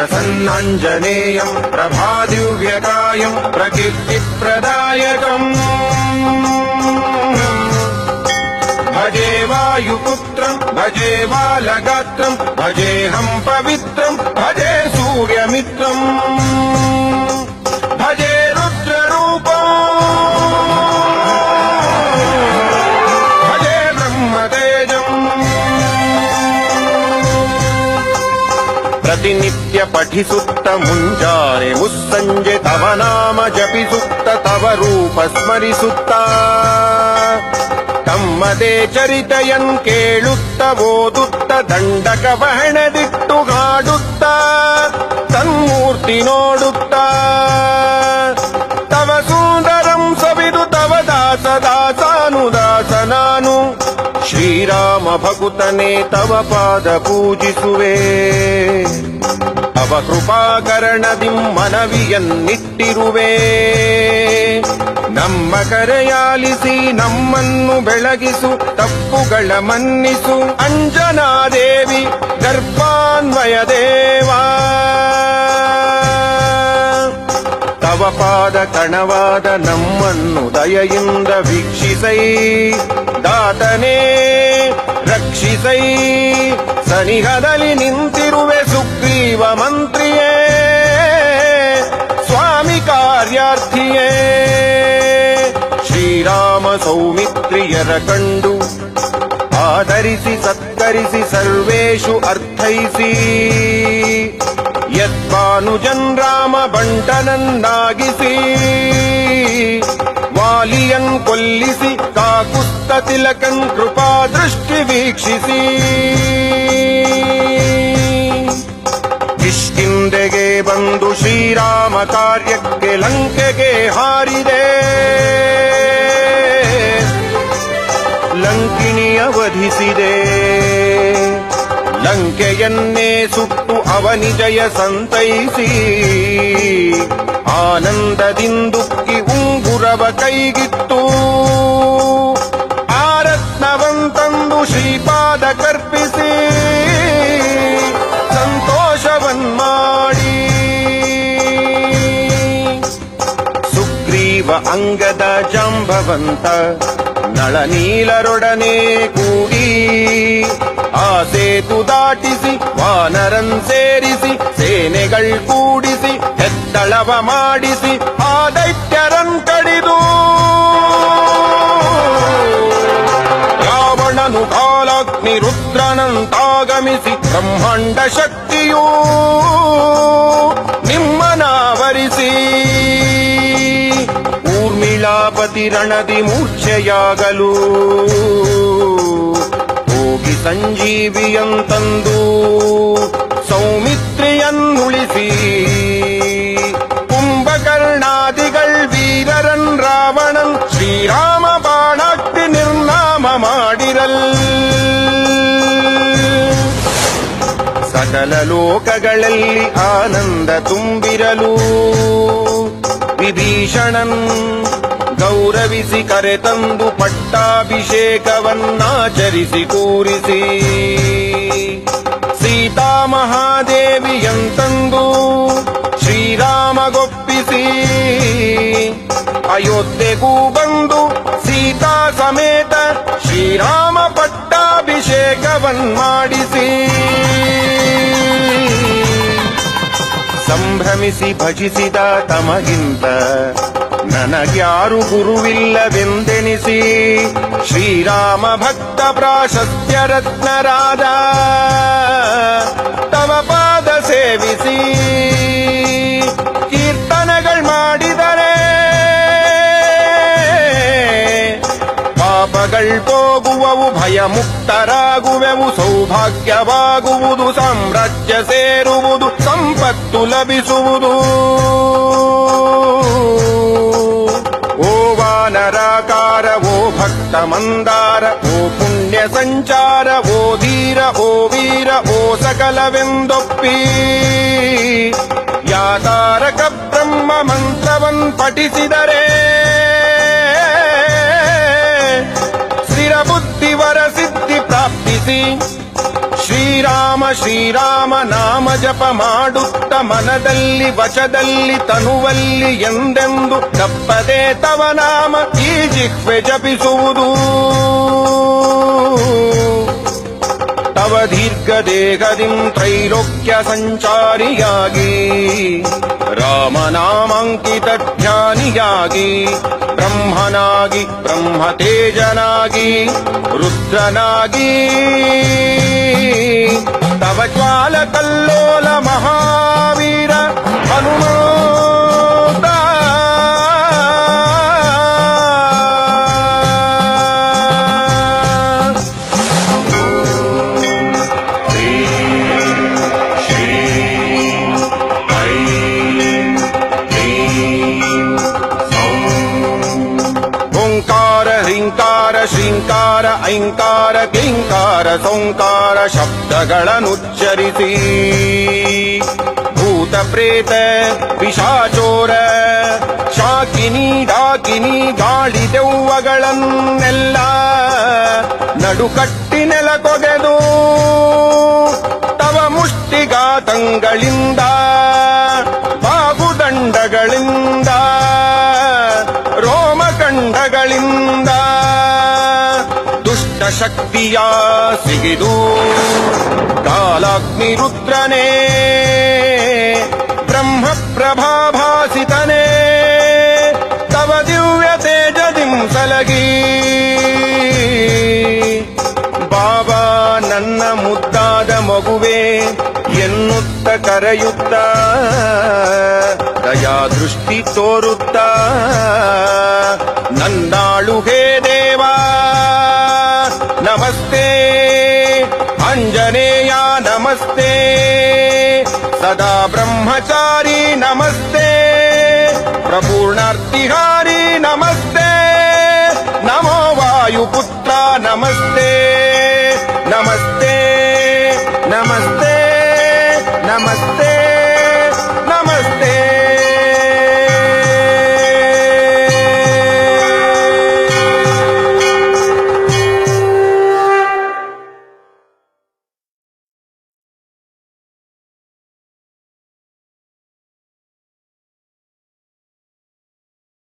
प्रसन्नाञ्जनेयम् प्रभादिव्यकायम् प्रकीर्तिप्रदायकम् भजे वायुपुत्रम् भजे बालगात्रम् भजेऽहम् पवित्रम् भजे सूर्यमित्रम् भजे रुद्ररूपम् भजे ब्रह्मतेजम् प्रतिनित्य पठिसुत्त मुञ्जाने मुस्सञ्जे तव नाम जपिसुत्त तव रूप स्मरिसुत्ता ತಮ್ಮದೇ ಚರಿತೆಯನ್ ಕೇಳುತ್ತ ಓದುತ್ತ ದಂಡಕ ಬಹಣದಿಟ್ಟು ಹಾಡುತ್ತ ತನ್ಮೂರ್ತಿ ನೋಡುತ್ತ ತವ ಸುಂದರಂ ಸವಿದು ತವ ದಾಸ ದಾಸಾನುದಾಸ ನಾನು ಶ್ರೀರಾಮ ಭಕುತನೇ ತವ ಪಾದ ಪೂಜಿಸುವೆ ತವ ಕೃಪಾಕರಣದಿಂ ಮನವಿಯನ್ನಿಟ್ಟಿರುವೆ ನಮ್ಮ ಕರೆಯಾಲಿಸಿ ನಮ್ಮನ್ನು ಬೆಳಗಿಸು ತಪ್ಪುಗಳ ಮನ್ನಿಸು ಅಂಜನಾದೇವಿ ಗರ್ಭಾನ್ವಯ ದೇವಾ ತವ ಪಾದ ಕಣವಾದ ನಮ್ಮನ್ನು ದಯೆಯಿಂದ ವೀಕ್ಷಿಸೈ ದಾತನೇ ರಕ್ಷಿಸೈ ಸನಿಹದಲ್ಲಿ ನಿಂತಿರುವೆ ಸುಗ್ರೀವ ಮಂತ್ರಿಯೇ ಸ್ವಾಮಿ ಕಾರ್ಯಾರ್ಥಿಯೇ ಶ್ರೀರಾಮ ಸೌಮಿತ್ರಿಯರ ಕಂಡು ಆಧರಿಸಿ ಸತ್ಕರಿಸಿ ಸರ್ವೇಷು ಅರ್ಥೈಸಿ ಯದ್ಭಾನುಜನ್ ರಾಮ ಬಂಟನನ್ನಾಗಿಸಿ ವಾಲಿಯನ್ ಕೊಲ್ಲಿಸಿ ಕಾಕುಸ್ತ ತಿಲಕನ್ ಕೃಪಾ ದೃಷ್ಟಿ ವೀಕ್ಷಿಸಿ ಕಿಷ್ಕಿಂಧೆಗೆ ಬಂದು ಶ್ರೀರಾಮ ಕಾರ್ಯಕ್ಕೆ ಲಂಕೆಗೆ ಹಾರಿದೆ ಲಂಕಿಣಿಯ ವಧಿಸಿದೆ ಲಂಕೆಯನ್ನೇ ಸುಟ್ಟು ಅವನಿಜಯ ಸಂತೈಸಿ ಆನಂದದಿಂದುಕ್ಕಿ ಉಂಗುರವ ಕೈಗಿತ್ತು ಆರತ್ನವಂತಂದು ಶ್ರೀಪಾದ ಕರ್ಪಿಸಿ ಸಂತೋಷವನ್ಮಾಡಿ ಸುಗ್ರೀವ ಅಂಗದ ಜಾಂಬವಂತ ನಳನೀಲರೊಡನೆ ಕೂಡಿ ಆ ಸೇತು ದಾಟಿಸಿ ವಾನರನ್ ಸೇರಿಸಿ ಸೇನೆಗಳ್ ಕೂಡಿಸಿ ಹೆದ್ದಳವ ಮಾಡಿಸಿ ಆ ದೈತ್ಯರನ್ ಕಡಿದು ರಾವಣನು ಕಾಲಾಗ್ನಿ ರುದ್ರನಂತಾಗಮಿಸಿ ಬ್ರಹ್ಮಾಂಡ ಶಕ್ತಿಯೂ ನಿಮ್ಮನಾವರಿಸಿ ಊರ್ಮಿಳಾಪತಿ ರಣದಿ ಮೂರ್ಛೆಯಾಗಲು ಹೋಗಿ ಸಂಜೀವಿಯಂತಂದು ಸೌಮಿತ್ರಿಯನ್ನುಳಿಸಿ ಕುಂಭಕರ್ಣಾದಿಗಳ್ ವೀರರನ್ ರಾವಣನ್ ಶ್ರೀರಾಮ ಬಾಣಾಗ್ತಿ ನಿರ್ನಾಮ ಮಾಡಿರಲ್ ಸಕಲ ಲೋಕಗಳಲ್ಲಿ ಆನಂದ ತುಂಬಿರಲು ವಿಭೀಷಣನ್ ಗೌರವಿಸಿ ಕರೆತಂದು ಪಟ್ಟಾಭಿಷೇಕವನ್ನಾಚರಿಸಿ ಕೂರಿಸಿ ಸೀತಾ ಮಹಾದೇವಿಯಂತಂದು ಶ್ರೀರಾಮಗೊಪ್ಪಿಸಿ ಅಯೋಧ್ಯೆಗೂ ಬಂದು ಸೀತಾ ಸಮೇತ ಶ್ರೀರಾಮ ಪಟ್ಟಾಭಿಷೇಕವನ್ಮಾಡಿಸಿ ಸಂಭ್ರಮಿಸಿ ಭಜಿಸಿದ ತಮಗಿಂತ ನನಗ್ಯಾರು ಗುರುವಿಲ್ಲವೆಂದೆನಿಸಿ ಶ್ರೀರಾಮ ಭಕ್ತ ಪ್ರಾಶಸ್ತ್ಯ ರತ್ನರಾದ ತವ ಪಾದ ಸೇವಿಸಿ ಕೀರ್ತನಗಳ್ ಮಾಡಿದರೆ ಪಾಪಗಳ್ ಹೋಗುವವು ಭಯ ಮುಕ್ತರಾಗುವೆವು ಸೌಭಾಗ್ಯವಾಗುವುದು ಸಾಮ್ರಾಜ್ಯ ಸೇರುವುದು ಸಂಪತ್ತು ಲಭಿಸುವುದು ಓ ವಾನರಾಕಾರ ಓ ಭಕ್ತ ಮಂದಾರ ಓ ಪುಣ್ಯ ಸಂಚಾರ ಓ ಧೀರ ಓ ವೀರ ಓ ಸಕಲವೆಂದೊಪ್ಪಿ ಯಾತಾರಕ ಬ್ರಹ್ಮ ಮಂತ್ರವನ್ ಪಠಿಸಿದರೆ ಸ್ಥಿರ ಬುದ್ಧಿವರ ಸಿದ್ಧಿ ಪ್ರಾಪ್ತಿಸಿ ಶ್ರೀರಾಮ ಶ್ರೀರಾಮ ನಾಮ ಜಪ ಮಾಡುತ್ತ ಮನದಲ್ಲಿ ವಚದಲ್ಲಿ ತನುವಲ್ಲಿ ಎಂದೆಂದು ತಪ್ಪದೆ ತವ ನಾಮ ಈ ಜಿಹ್ವೆ ಜಪಿಸುವುದು ತವ ದೀರ್ಘ ದೇಹದಿಂ ತ್ರೈಲೋಕ್ಯ ಸಂಚಾರಿಯಾಗಿ ರಾಮನಾಮಾಂಕಿತ ಧ್ಯಾನಿಯಾಗಿ ಬ್ರಹ್ಮನಾಗಿ ಬ್ರಹ್ಮತೇಜನಾಗಿ ರುದ್ರನಾಗಿ ತವ ಜ್ವಾಲ ಕಲ್ಲೋಲ ಮಹಾವೀರ ಹನುಮಂತ ಓಂಕಾರ ಹ್ರೀಂಕಾರ ಶ್ರೀಂಕಾರ ಐಂಕಾರ ಕ್ಲೀಂಕಾರ ಸೋಂಕಾರ ಶಬ್ದಗಳನ್ನುಚ್ಚರಿಸಿ ಭೂತ ಪ್ರೇತ ಪಿಶಾಚೋರ ಶಾಕಿನಿ ಡಾಕಿನಿ ಗಾಳಿ ದೆವ್ವಗಳನ್ನೆಲ್ಲ ನಡುಕಟ್ಟಿ ನೆಲಕೊಗೆದು ತವ ಮುಷ್ಟಿಘಾತಂಗಳಿಂದ ಬಾಹುದಂಡಗಳಿಂದ ರೋಮಖಂಡಗಳಿಂದ ದುಷ್ಟ ಶಕ್ತಿಯ ಸಿಗಿದು ಕಾಲಾಗ್ನಿ ರುದ್ರನೇ ಬ್ರಹ್ಮ ಪ್ರಭಾಭಾಸಿತನೇ ತವ ದಿವ್ಯ ತೇಜದಿಂ ಸಲಗಿ ಬಾಬಾ ನನ್ನ ಮುದ್ದಾದ ಮಗುವೆ ಎನ್ನುತ್ತ ಕರೆಯುತ್ತ ದಯಾ ದೃಷ್ಟಿ ತೋರುತ್ತ ನನ್ನಾಳು ಹೇ ದೇವಾ ನಮಸ್ತೆ ಆಂಜನೇಯ ನಮಸ್ತೆ ಸದಾ ಬ್ರಹ್ಮಚಾರಿ ನಮಸ್ತೆ ಪ್ರಪೂರ್ಣಾರ್ತಿಹಾರಿ ನಮಸ್ತೆ ನಮೋ ವಾಯುಪುತ್ರ ನಮಸ್ತೆ ನಮಸ್ತೆ